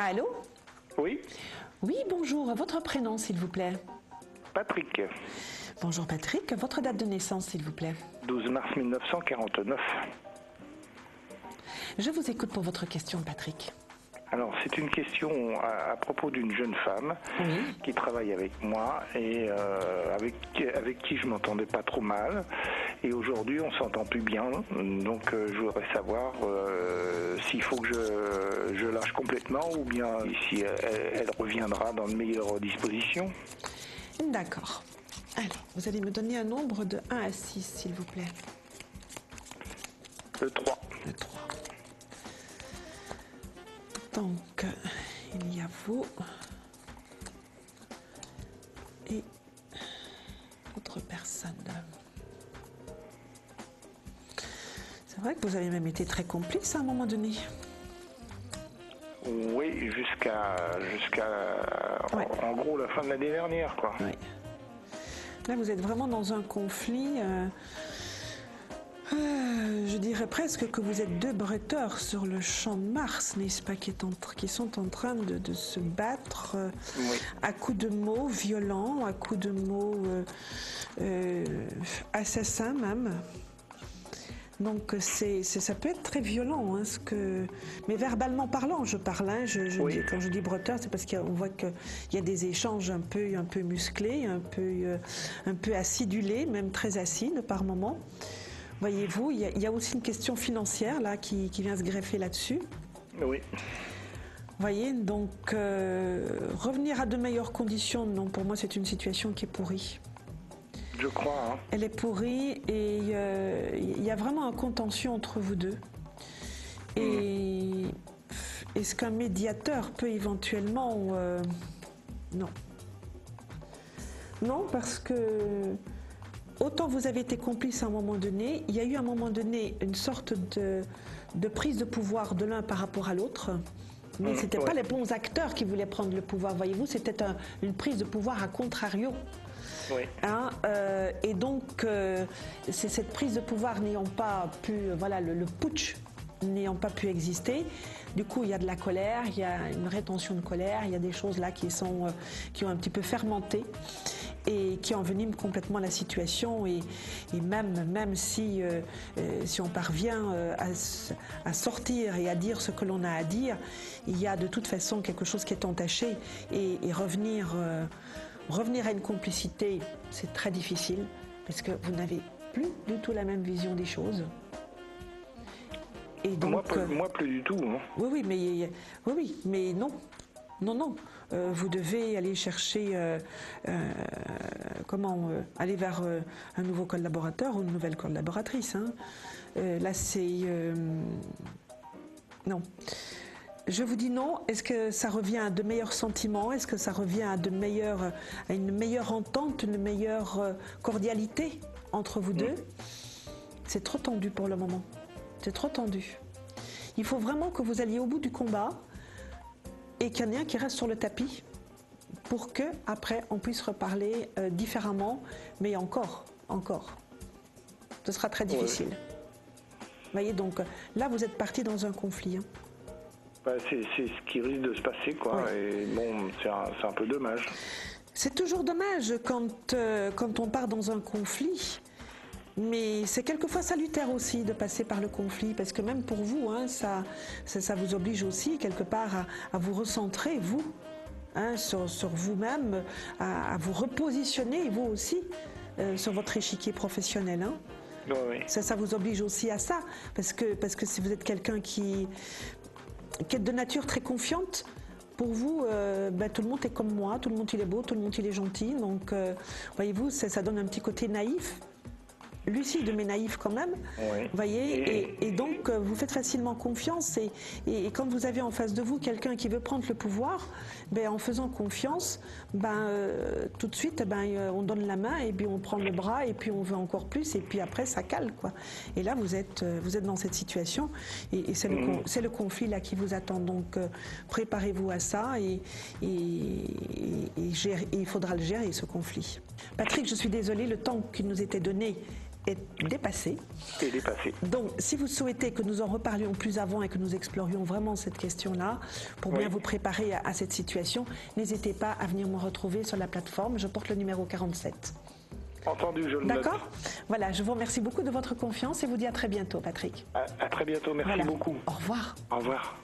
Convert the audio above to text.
Allô? Oui, Oui, bonjour. Votre prénom, s'il vous plaît? Patrick, Bonjour Patrick. Votre date de naissance, s'il vous plaît? 12 mars 1949. Je vous écoute pour votre question, Patrick. Alors, c'est une question à propos d'une jeune femme Oui. qui travaille avec moi et avec qui je m'entendais pas trop mal. Et aujourd'hui, on s'entend plus bien. Donc, je voudrais savoir s'il faut que je lâche complètement ou bien si elle reviendra dans de meilleures dispositions. D'accord. Alors, vous allez me donner un nombre de 1 à 6, s'il vous plaît. Le 3. Le 3. Donc, il y a vous et autre personne. C'est vrai que vous avez même été très complice à un moment donné. Oui, jusqu'à Ouais. en gros la fin de l'année dernière, quoi. Oui. Là, vous êtes vraiment dans un conflit. Je dirais presque que vous êtes deux bretteurs sur le champ de Mars, n'est-ce pas, qui sont en train de se battre Oui. à coups de mots violents, à coups de mots assassins même. Donc ça peut être très violent, hein, mais verbalement parlant, je parle. Hein, Oui. quand je dis bretteur, c'est parce qu'on voit qu'il y a des échanges un peu musclés, un peu acidulés, même très acides par moments. Voyez-vous, il y a aussi une question financière là qui vient se greffer là-dessus. Oui. Voyez, donc revenir à de meilleures conditions, non, pour moi c'est une situation qui est pourrie. Je crois, hein. Elle est pourrie et il y a vraiment un contentieux entre vous deux. Et est-ce qu'un médiateur peut éventuellement... non. Non, parce que autant vous avez été complice à un moment donné, il y a eu à un moment donné une sorte de prise de pouvoir de l'un par rapport à l'autre. Mais ce n'étaient pas les bons acteurs qui voulaient prendre le pouvoir, voyez-vous, c'était une prise de pouvoir à contrario. Oui. Hein, et donc, c'est cette prise de pouvoir n'ayant pas pu, voilà, le putsch n'ayant pas pu exister, du coup, il y a de la colère, il y a une rétention de colère, il y a des choses là qui ont un petit peu fermenté et qui enveniment complètement la situation. Et même si on parvient à sortir et à dire ce que l'on a à dire, il y a de toute façon quelque chose qui est entaché et revenir à une complicité, c'est très difficile parce que vous n'avez plus du tout la même vision des choses. Et donc, moi plus du tout. Hein. Oui, mais non. Vous devez aller chercher, aller vers un nouveau collaborateur ou une nouvelle collaboratrice. Hein. Là, c'est... non. Je vous dis non. Est-ce que ça revient à de meilleurs sentiments? Est-ce que ça revient à une meilleure entente, une meilleure cordialité entre vous deux? C'est trop tendu pour le moment. C'est trop tendu. Il faut vraiment que vous alliez au bout du combat et qu'il y en ait un qui reste sur le tapis pour que après on puisse reparler différemment, mais encore. Ce sera très difficile. Ouais. Vous voyez, donc là vous êtes parti dans un conflit. Hein. Bah, c'est ce qui risque de se passer, quoi. Ouais. Et bon, c'est un peu dommage. C'est toujours dommage quand on part dans un conflit. Mais c'est quelquefois salutaire aussi de passer par le conflit, parce que même pour vous, hein, ça vous oblige aussi quelque part à vous recentrer, vous, hein, sur vous-même, à vous repositionner, vous aussi, sur votre échiquier professionnel. Hein. Oui. Ça vous oblige aussi à ça, parce que si vous êtes quelqu'un qui est de nature très confiante, pour vous, tout le monde est comme moi, tout le monde il est beau, tout le monde il est gentil, donc voyez-vous, ça donne un petit côté naïf. Lucide mais naïf quand même, Oui. Voyez, et donc vous faites facilement confiance et quand vous avez en face de vous quelqu'un qui veut prendre le pouvoir, en faisant confiance, tout de suite on donne la main et puis on prend le bras et puis on veut encore plus et puis après ça cale quoi. Et là vous êtes dans cette situation et c'est le conflit là qui vous attend, donc préparez-vous à ça et il faudra le gérer ce conflit. Patrick, je suis désolée, le temps qui nous était donné est dépassé. Et dépassé. Donc, si vous souhaitez que nous en reparlions plus avant et que nous explorions vraiment cette question-là, pour bien vous préparer à cette situation, n'hésitez pas à venir me retrouver sur la plateforme. Je porte le numéro 47. Entendu, je le note. D'accord. Voilà, je vous remercie beaucoup de votre confiance et vous dis à très bientôt, Patrick. À très bientôt, merci beaucoup. Au revoir. Au revoir.